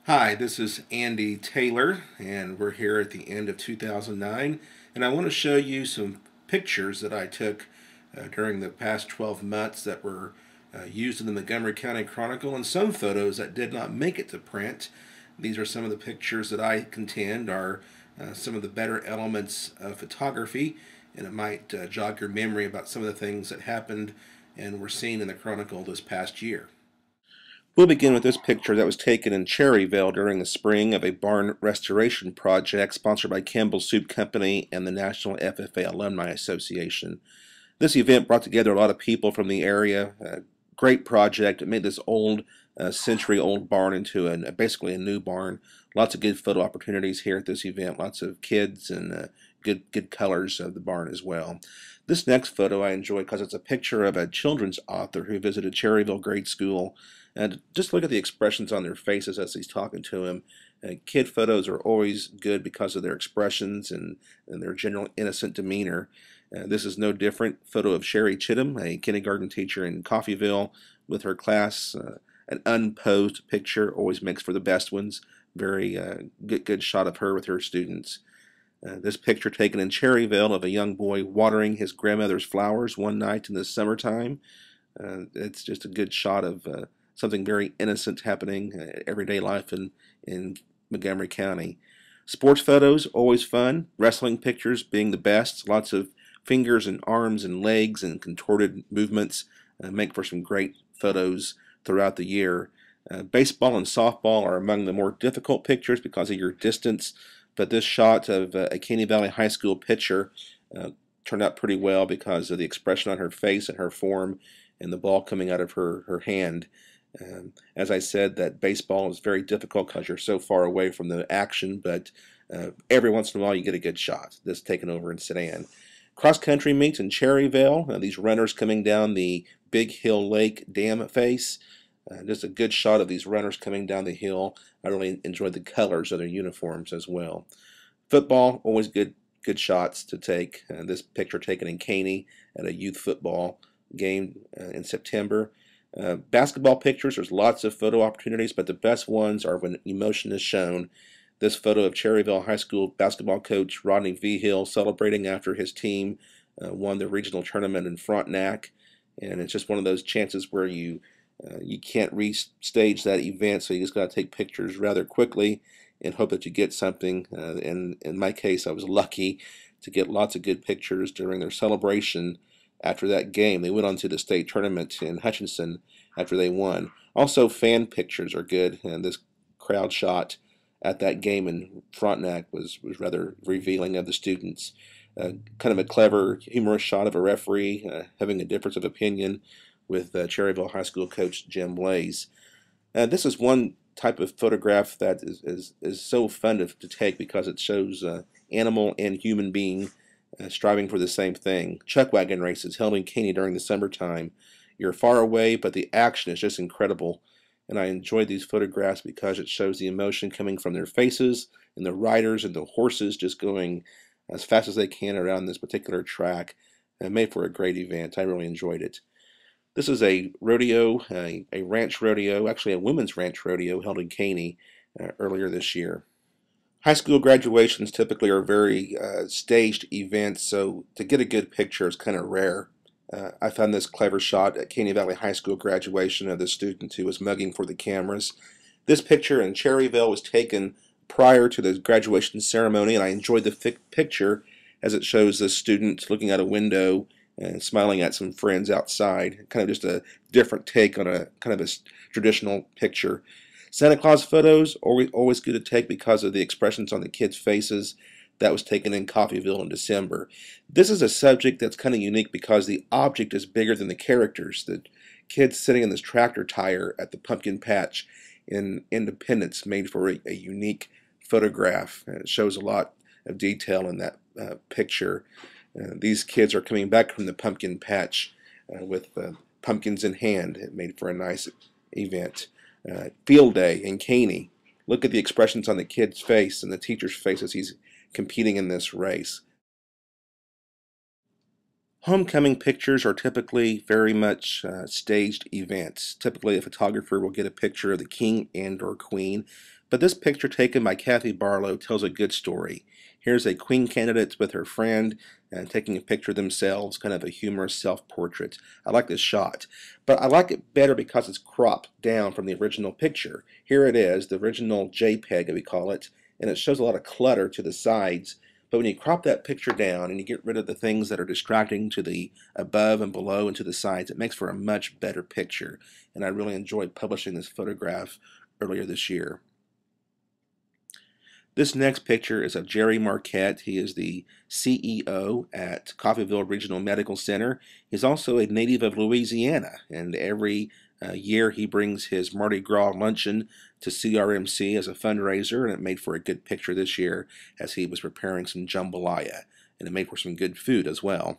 Hi, this is Andy Taylor, and we're here at the end of 2009, and I want to show you some pictures that I took during the past 12 months that were used in the Montgomery County Chronicle, and some photos that did not make it to print. These are some of the pictures that I contend are some of the better elements of photography, and it might jog your memory about some of the things that happened and were seen in the Chronicle this past year. We'll begin with this picture that was taken in Cherryville during the spring of a barn restoration project sponsored by Campbell Soup Company and the National FFA Alumni Association. This event brought together a lot of people from the area. A great project. It made this old, century-old barn into basically a new barn. Lots of good photo opportunities here at this event. Lots of kids and good colors of the barn as well. This next photo I enjoy because it's a picture of a children's author who visited Cherryville Grade School. And just look at the expressions on their faces as he's talking to him. Kid photos are always good because of their expressions and their general innocent demeanor. This is no different. Photo of Sherry Chittum, a kindergarten teacher in Coffeyville with her class. An unposed picture always makes for the best ones. Very good shot of her with her students. This picture taken in Cherryville of a young boy watering his grandmother's flowers one night in the summertime. It's just a good shot of something very innocent happening, everyday life in Montgomery County. Sports photos, always fun. Wrestling pictures being the best. Lots of fingers and arms and legs and contorted movements make for some great photos throughout the year. Baseball and softball are among the more difficult pictures because of your distance, but this shot of a Caney Valley High School pitcher turned out pretty well because of the expression on her face and her form and the ball coming out of her hand. As I said, that baseball is very difficult because you're so far away from the action, but every once in a while you get a good shot. This taken over in Sedan. Cross country meets in Cherryville. These runners coming down the Big Hill Lake dam face. Just a good shot of these runners coming down the hill. I really enjoyed the colors of their uniforms as well. Football, always good shots to take. This picture taken in Caney at a youth football game in September. Basketball pictures, there's lots of photo opportunities, but the best ones are when emotion is shown. This photo of Cherryville High School basketball coach Rodney V. Hill celebrating after his team won the regional tournament in Frontenac, and it's just one of those chances where you can't restage that event, so you just got to take pictures rather quickly and hope that you get something. And in my case, I was lucky to get lots of good pictures during their celebration after that game. They went on to the state tournament in Hutchinson after they won. Also, fan pictures are good, and this crowd shot at that game in Frontenac was rather revealing of the students. Kind of a clever, humorous shot of a referee having a difference of opinion with Cherryville High School coach Jim Blaze. This is one type of photograph that is so fun to take because it shows animal and human being striving for the same thing. Chuck wagon races held in Caney during the summertime. You're far away, but the action is just incredible. And I enjoy these photographs because it shows the emotion coming from their faces and the riders and the horses just going as fast as they can around this particular track. And made for a great event. I really enjoyed it. This is a rodeo, a ranch rodeo, actually a women's ranch rodeo held in Caney earlier this year. High school graduations typically are very staged events, so to get a good picture is kind of rare. I found this clever shot at Caney Valley High School graduation of the student who was mugging for the cameras. This picture in Cherryville was taken prior to the graduation ceremony, and I enjoyed the picture as it shows the student looking out a window and smiling at some friends outside. Kind of just a different take on a kind of a traditional picture. Santa Claus photos, always good to take because of the expressions on the kids' faces. That was taken in Coffeyville in December. This is a subject that's kind of unique because the object is bigger than the characters. The kids sitting in this tractor tire at the pumpkin patch in Independence made for a unique photograph. And it shows a lot of detail in that picture. These kids are coming back from the pumpkin patch with pumpkins in hand. It made for a nice event. Field day in Caney. Look at the expressions on the kid's face and the teacher's face as he's competing in this race. Homecoming pictures are typically very much staged events. Typically, a photographer will get a picture of the king and or queen, But this picture taken by Kathy Barlow tells a good story. Here's a queen candidate with her friend and taking a picture of themselves, kind of a humorous self-portrait. I like this shot, but I like it better because it's cropped down from the original picture. Here it is, the original JPEG, we call it, and it shows a lot of clutter to the sides. But when you crop that picture down and you get rid of the things that are distracting to the above and below and to the sides, it makes for a much better picture. And I really enjoyed publishing this photograph earlier this year. This next picture is of Jerry Marquette. He is the CEO at Coffeyville Regional Medical Center. He's also a native of Louisiana, and every year he brings his Mardi Gras luncheon to CRMC as a fundraiser, and it made for a good picture this year as he was preparing some jambalaya, and it made for some good food as well.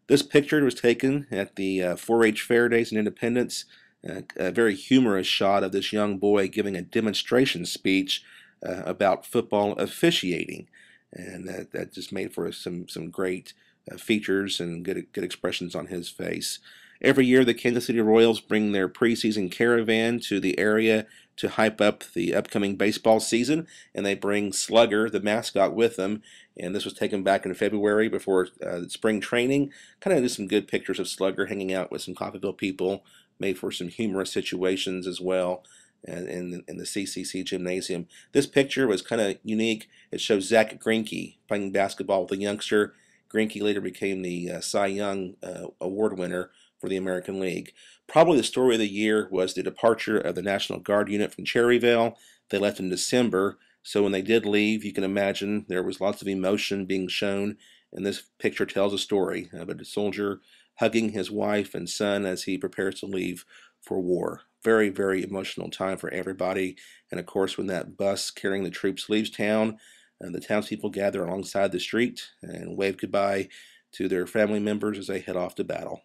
This picture was taken at the 4-H Fair Days in Independence, a very humorous shot of this young boy giving a demonstration speech about football officiating, and that just made for some great features and good expressions on his face. Every year the Kansas City Royals bring their preseason caravan to the area to hype up the upcoming baseball season, and they bring Slugger, the mascot, with them. And this was taken back in February before spring training. Kind of just some good pictures of Slugger hanging out with some Coffeyville people, made for some humorous situations as well. And in the CCC gymnasium. This picture was kind of unique. It shows Zach Greinke playing basketball with a youngster. Greinke later became the Cy Young Award winner for the American League. Probably the story of the year was the departure of the National Guard unit from Cherryville. They left in December, so when they did leave, you can imagine there was lots of emotion being shown, and this picture tells a story of a soldier hugging his wife and son as he prepares to leave for war. Very, very emotional time for everybody. And of course, when that bus carrying the troops leaves town, the townspeople gather alongside the street and wave goodbye to their family members as they head off to battle.